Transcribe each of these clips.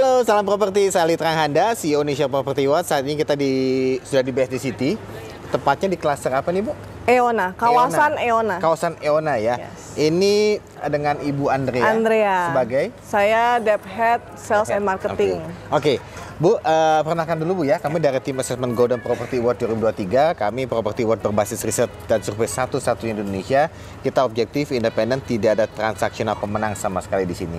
Halo, salam properti. Saya Ali Tranghanda, CEO Indonesia Property Watch. Saat ini kita sudah di BSD City. Tepatnya di klaster apa nih, Bu? Eona, kawasan Eona. Kawasan Eona ya. Yes. Ini dengan Ibu Andrea. Sebagai? Saya Dep Head Sales and Marketing. Oke. Bu, perkenalkan dulu Bu ya. Kami dari tim Assessment Golden Property Award 2023. Kami Property Award berbasis riset dan survei satu-satunya di Indonesia. Kita objektif, independen, tidak ada transaksional pemenang sama sekali di sini.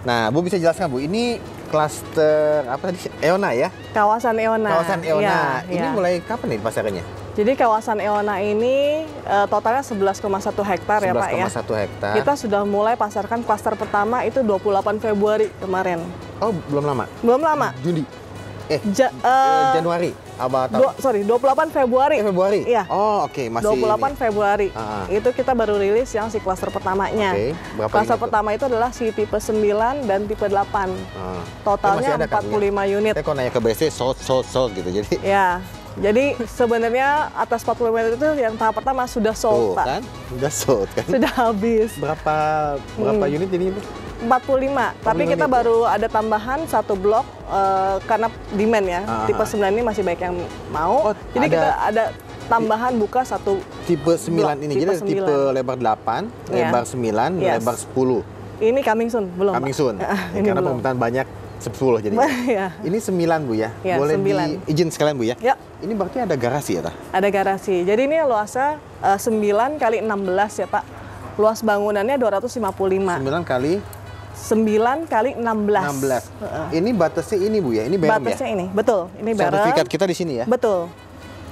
Nah, Bu bisa jelaskan Bu, ini klaster apa tadi? Eona ya? Kawasan Eona. Kawasan Eona. Ya, Ini ya. mulai kapan nih pasarannya? Jadi kawasan Eona ini totalnya 11,1 hektar ya Pak ya. 11,1 hektar. Kita sudah mulai pasarkan klaster pertama itu 28 Februari kemarin. Oh, belum lama? Belum lama. Juli? Januari? 28 Februari. Februari? Iya. Oh, oke. Masih 28 ini. Februari. Itu kita baru rilis yang si klaster pertamanya. Berapa klaster unit pertama itu adalah si tipe 9 dan tipe 8. Totalnya 45 unit. Saya kalau nanya ke BC, sold gitu. Jadi ya. Jadi sebenarnya atas 45 unit itu yang tahap pertama sudah sold, Pak. Kan? Sudah sold kan? Sudah habis. Berapa unit ini? 45. Tapi kita baru ada tambahan satu blok karena demand ya. Tipe 9 ini masih banyak yang mau. Jadi kita ada tambahan buka satu tipe 9 blok, ini. Jadi tipe lebar 8, lebar 9, lebar 10. Ini coming soon, belum. Coming soon. Karena permintaan banyak 10 jadi. Ya. Ini 9 Bu ya. Ya, boleh 9. izin sekalian Bu ya. Ya. Ini berarti ada garasi ya, Ta? Ada garasi. Jadi ini luasnya 9 kali 16 ya, Pak. Luas bangunannya 255. 9 kali 9 kali 16. Ini batasnya ini Bu ya. Ini berem ya. Batasnya ini. Betul. Ini berem. Sertifikat kita di sini ya. Betul.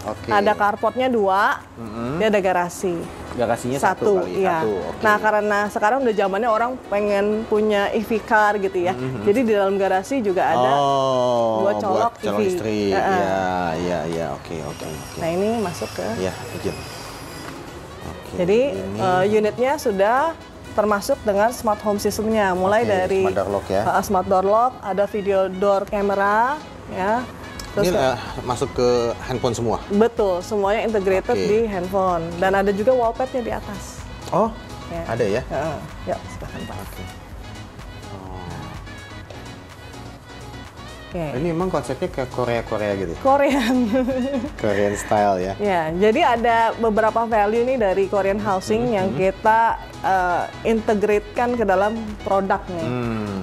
Oke. Ada carportnya 2. Dia ada garasi. Garasinya satu kali iya. satu. Nah, karena sekarang udah zamannya orang pengen punya EV car gitu ya. Jadi di dalam garasi juga ada dua colok calon EV. istri. Ya, oke. Nah, ini masuk ke. Ya, izin. Jadi unitnya sudah termasuk dengan smart home systemnya, mulai dari smart door lock ya. Smart door lock, ada video door camera, ya. Terus ini masuk ke handphone semua? Betul, semuanya integrated di handphone. Dan ada juga wallpad-nya di atas. Oh, ya. Ada ya? Ya, silakan Pak. Ini memang konsepnya ke Korea gitu? Korean style ya? Ya, jadi ada beberapa value nih dari Korean Housing yang kita integratekan ke dalam produknya.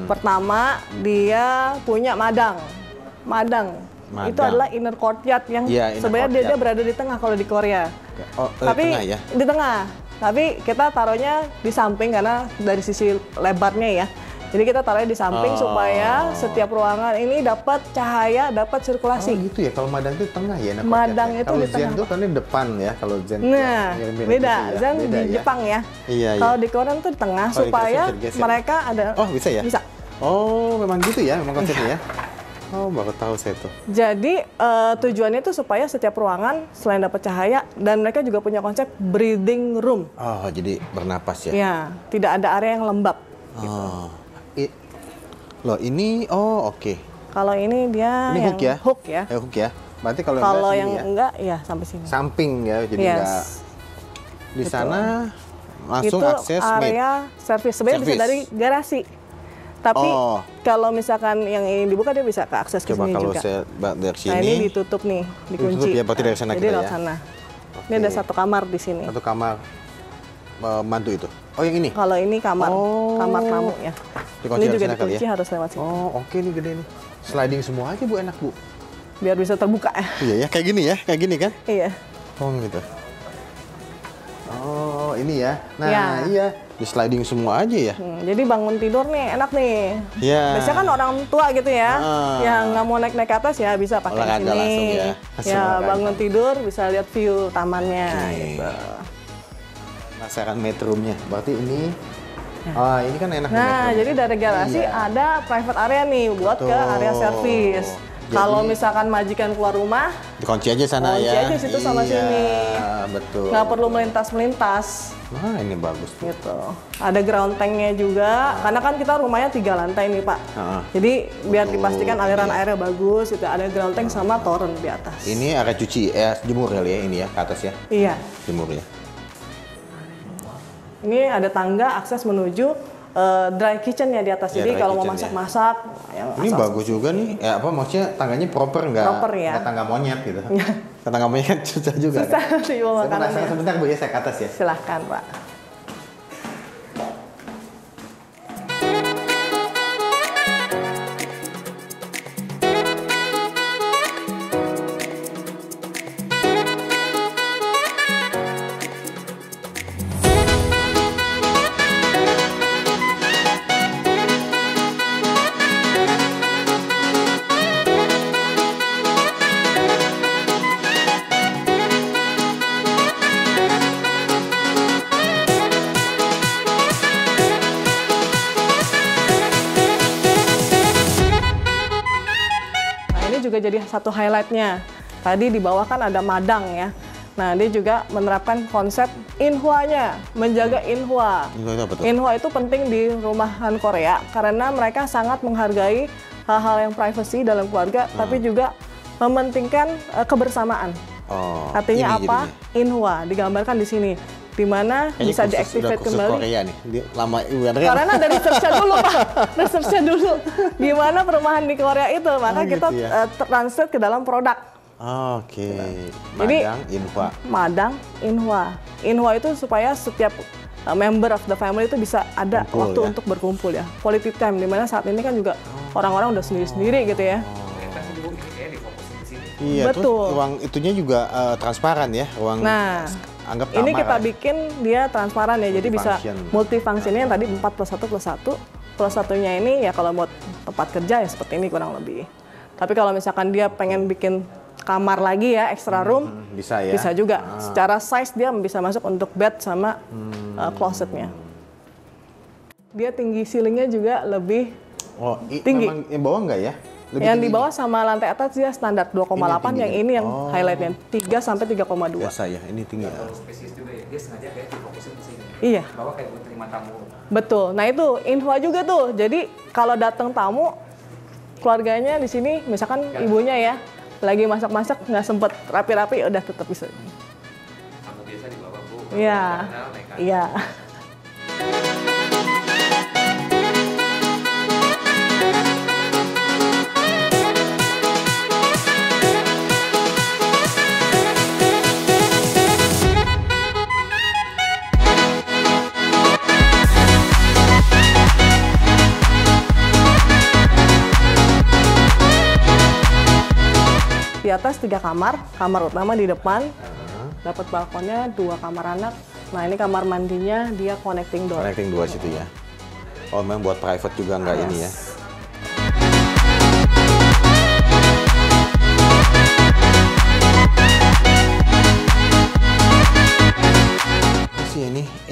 Pertama, dia punya madang. Itu adalah inner courtyard yang sebenarnya dia berada di tengah kalau di Korea. Tapi tengah ya? Di tengah. Tapi kita taruhnya di samping karena dari sisi lebarnya ya. Jadi kita taruhnya di samping supaya setiap ruangan ini dapat cahaya, dapat sirkulasi. Oh gitu ya, kalau madang itu tengah ya? Madang itu kalau di tengah. Zen itu kan di depan ya, kalau Zen. Nah, beda. Zen di Jepang ya. Iya. Kalau di Korea itu di tengah supaya mereka ada. Oh bisa ya? Bisa. Oh memang gitu ya, memang konsepnya ya. Oh, baru tahu saya tuh. Jadi tujuannya itu supaya setiap ruangan selain dapat cahaya dan mereka juga punya konsep breathing room. Oh, jadi bernapas ya? Ya, tidak ada area yang lembab. Gitu. Loh, ini oke. Kalau ini dia ini yang hook ya? Hook ya. Hook ya. Berarti kalau yang enggak ya sampai sini. Samping ya, jadi enggak. Di sana langsung itu akses area service. Sebenarnya bisa dari garasi. Tapi kalau misalkan yang ini dibuka dia bisa ke akses ke sini juga. Coba kalau saya dari sini. Nah, ini ditutup nih, dikunci. Ditutup ya, berarti dari sana jadi kita dari ya. sana. Ini ada satu kamar di sini. Satu kamar mantu itu. Oh, yang ini. Kalau ini kamar tamu ya. Ini juga dikunci harus lewat sini. Oh, oke nih gede nih. Sliding semua aja Bu, enak Bu. Biar bisa terbuka ya. Iya ya, kayak gini kan? Iya. Oh, gitu. Oh, ini ya. Nah, iya. Di sliding semua aja ya. Jadi bangun tidur nih enak nih. Iya. Biasanya kan orang tua gitu ya, yang nggak mau naik ke atas ya bisa pakai di sini. Langsung ya. Ya bangun tidur bisa lihat view tamannya. Gitu. Masakan bedroomnya. Berarti ini. Oh, ini kan enak. Nah, jadi dari garasi ada private area nih buat ke area service. Kalau misalkan majikan keluar rumah, dikunci aja sana ya. Kunci aja situ sama sini. Betul. Nggak perlu melintas-melintas. Wah, ini bagus. Gitu. Ada ground tanknya juga, karena kan kita rumahnya 3 lantai nih Pak. Jadi biar dipastikan aliran airnya bagus, itu ada ground tank sama toren di atas. Ini area cuci, jemur kali ya ini ya, ke atas ya? Iya. Jemur ya. Ini ada tangga akses menuju dry kitchen ya di atas. Ya, Jadi dry kalau mau kitchen, masak-masak, Ini bagus juga nih. Ya apa maksudnya tangganya proper nggak? Proper, ya. Nggak tangga monyet gitu. Tangga monyet susah juga. Susah kan? sih bawa Saya penasaran makanannya. sebentar Bu ya, saya ke atas ya. Silahkan Pak. Juga jadi satu highlightnya. Tadi di bawah kan ada madang ya. Nah, dia juga menerapkan konsep inhwa-nya, menjaga inhwa. Inhwa itu penting di rumahan Korea karena mereka sangat menghargai hal-hal yang privacy dalam keluarga, tapi juga mementingkan kebersamaan. Artinya apa? Jadinya. Inhwa digambarkan di sini. Di mana bisa diaktifkan kembali. Korea nih. Lama karena ada research-nya dulu Pak. Research-nya dulu. Gimana perumahan di Korea itu. Maka kita gitu ya? Translate ke dalam produk. Oke. Madang, inhwa. Madang, inhwa. Inhwa itu supaya setiap member of the family itu bisa ada waktu untuk berkumpul ya. Quality time. Dimana saat ini kan juga orang-orang udah sendiri-sendiri gitu ya. Iya, betul. Terus ruang itunya juga transparan ya. Ruang anggap kamar. Ini kita bikin dia transparan ya, jadi bisa multifungsinya yang tadi 4+1+1. Plus satunya ini ya kalau buat tempat kerja ya seperti ini kurang lebih. Tapi kalau misalkan dia pengen bikin kamar lagi ya, extra room, bisa ya? Bisa juga. Secara size dia bisa masuk untuk bed sama closetnya. Dia tinggi ceilingnya juga lebih tinggi. Memang yang bawah enggak ya? Lebih yang tinggi. Di bawah sama lantai atas dia standar 2,8, yang ini yang highlightnya 3 sampai 3,2. Biasa ya, ini tinggi. Spesies juga ya, dia sengaja kayak difokusin di sini. Iya. Bawah kayak buat terima tamu. Betul. Nah itu inhwa juga tuh. Jadi kalau datang tamu, keluarganya di sini, misalkan ibunya ya, lagi masak-masak nggak sempet rapi-rapi, udah tetap bisa. Tamu biasa di bawah Bu. Iya. Iya. Di atas 3 kamar, kamar utama di depan, dapat balkonnya, 2 kamar anak. Nah ini kamar mandinya dia connecting door. Connecting door situ ya. Oh memang buat private juga nggak ini ya?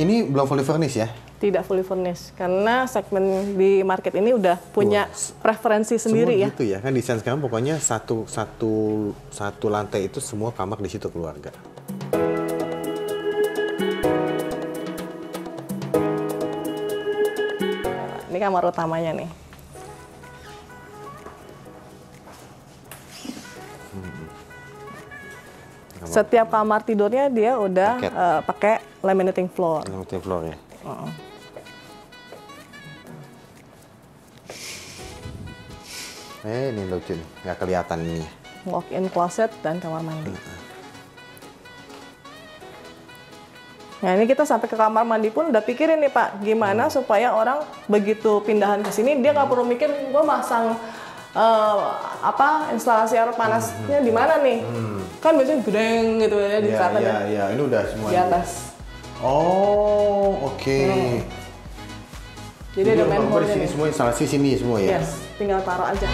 Ini belum fully furnished ya? Tidak fully furnished, karena segmen di market ini udah punya preferensi sendiri semua ya. Gitu ya, kan desain sekarang pokoknya satu lantai itu semua kamar di situ keluarga. Ini kamar utamanya nih. Setiap kamar tidurnya dia udah pakai laminating floor. Laminating floor ya. Ini lucu nih, nggak kelihatan ini. Walk-in closet dan kamar mandi. Nah ini kita sampai ke kamar mandi pun udah pikirin nih Pak, gimana supaya orang begitu pindahan ke sini dia nggak perlu mikir gue masang instalasi air panasnya di mana nih? Kan biasanya gedeng gitu ya di selatan. Iya, ini udah semua di atas. Oh, oke. Jadi ada main hall di sini semua instalasi sini semua ya. Yes, tinggal taruh aja.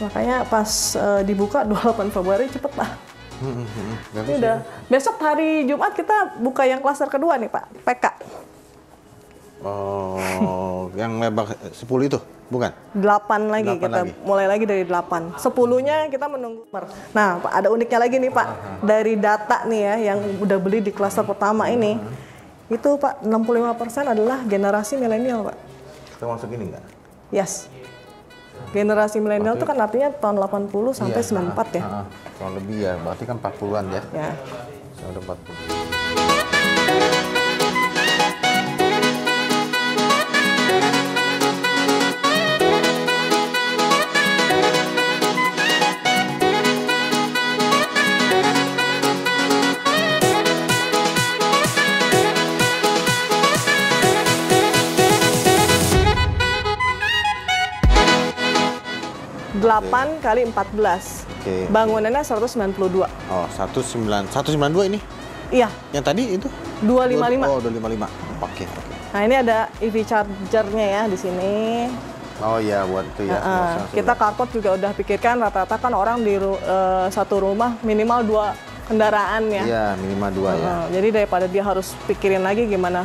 Makanya pas dibuka 28 Februari cepet Pak. Ini udah besok hari Jumat kita buka yang klaster kedua nih Pak, PK. Oh, yang lebar 10 itu, bukan? 8 lagi 8 kita lagi. mulai lagi dari 8. 10-nya kita menunggu. Nah, Pak, ada uniknya lagi nih Pak. Dari data nih ya yang udah beli di klaster pertama ini. Itu Pak, 65% adalah generasi milenial Pak. Termasuk ini nggak? Yes. Generasi milenial itu kan artinya tahun 80 sampai 94 ya. Kurang lebih ya, berarti kan 40-an ya. Ya. Udah 40. Delapan kali 14. Oke. Bangunannya 192. Oh, 192 ini? Iya, Yang tadi itu? 255. Oh, 255. Oke, oke. Nah, ini ada EV chargernya ya di sini. Oh iya, buat itu ya. Kita carport juga udah pikirkan rata-rata kan orang di satu rumah minimal 2 kendaraan ya. Iya, minimal 2 ya. Jadi daripada dia harus pikirin lagi gimana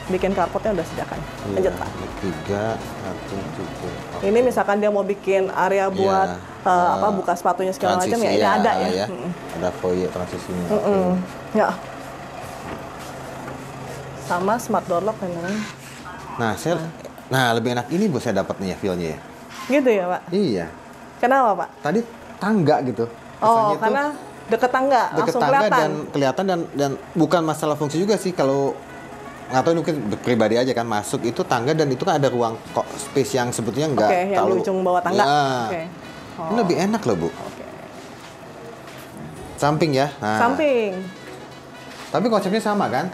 bikin carportnya udah sediakan. Lanjut Pak. 3, 1, 2. Ini misalkan dia mau bikin area buat buka sepatunya segala macam ya ini ada ya. Ada foyer transisinya. Ya. Sama smart door lock kan. Nah, lebih enak ini Bu saya dapat nih ya feel-nya ya. Gitu ya Pak? Iya. Kenapa Pak? Tadi tangga gitu. Oh, Kesannya karena deket tangga, deket langsung tangga kelihatan. dan kelihatan dan bukan masalah fungsi juga sih kalau nggak tahu mungkin pribadi aja kan masuk itu tangga dan itu kan ada ruang kok space yang sebetulnya nggak Oke, yang di ujung bawah tangga. Ya. Oke. Ini lebih enak loh Bu. Oke. Samping ya. Nah. Samping. Tapi konsepnya sama kan?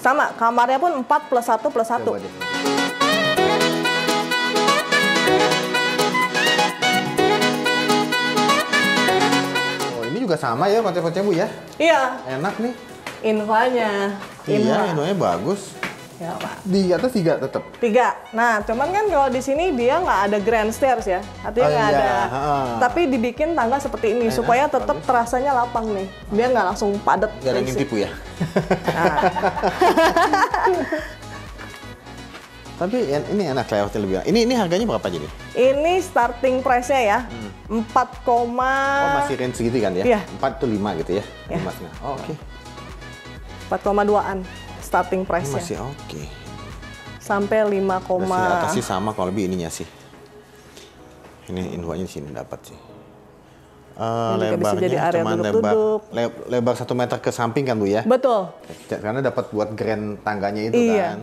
Sama, kamarnya pun 4 plus 1 plus 1. Coba deh. Oh ini juga sama ya konsep-konsepnya Bu ya? Iya, Enak nih. infanya. Iya, infonya bagus. Ya Pak. Di atas 3 tetap. 3. Nah, cuman kan kalau di sini dia nggak ada grand stairs ya, artinya Oh, nggak iya. ada. Ha-ha. Tapi dibikin tangga seperti ini supaya tetap terasanya lapang nih. Dia nggak langsung padat. Gak ada yang tipu ya? Tapi ini enak layoutnya lebih. Ini harganya berapa jadi? Ini starting price-nya ya, 4, Oh masih range segitu kan ya? Iya. 4 tuh 5 gitu ya? Iya. 5 setengah. Oh, oke. 4,2-an starting Ini price-nya. masih oke. Sampai 5, Di atas sih sama kalau lebih ininya sih. Ini infonya di sini dapat sih. juga bisa jadi area cuman duduk-duduk. lebar 1 meter ke samping kan Bu ya? Betul. Karena dapat buat grand tangganya itu Iya. kan.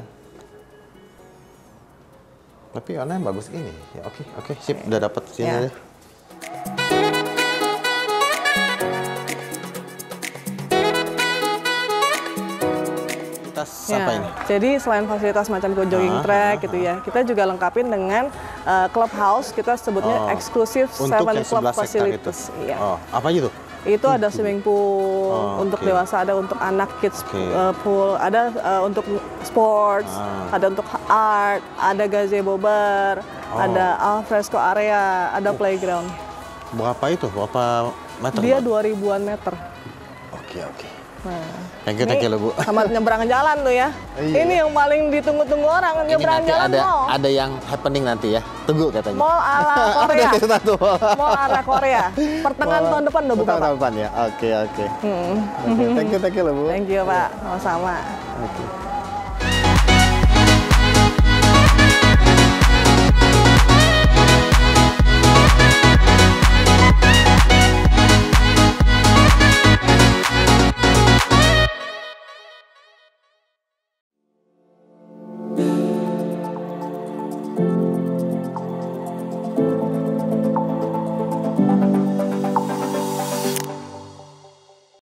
Tapi warnanya bagus ini. Ya oke, sip udah dapat sini Ya. aja. Fasilitas apa ini? Jadi selain fasilitas macam jogging track gitu ya, kita juga lengkapin dengan clubhouse, kita sebutnya eksklusif Untuk 7 yang club 11 hektar facilities. itu. Iya. Oh, apa aja tuh? Itu ada swimming pool untuk oke. dewasa, ada untuk anak kids Oke. pool, ada untuk sports, ada untuk art, ada gazebo bar, ada alfresco area, ada playground. Berapa itu? Berapa meter? Dia Mbak? 2000-an meter. Oke. Nah, Thank you loh Bu. sama nyebrang jalan tuh ya. Iya. Ini yang paling ditunggu-tunggu orang, Ini nyebrang nanti jalan mall. ada yang happening nanti ya. Tunggu katanya. Mall ala Korea. Ada satu. Mall ala Korea. Pertengahan tahun depan udah buka, Pak. Tahun depan ya. Oke. Oke, thank you loh Bu. Thank you, Pak. Sama-sama. Oke.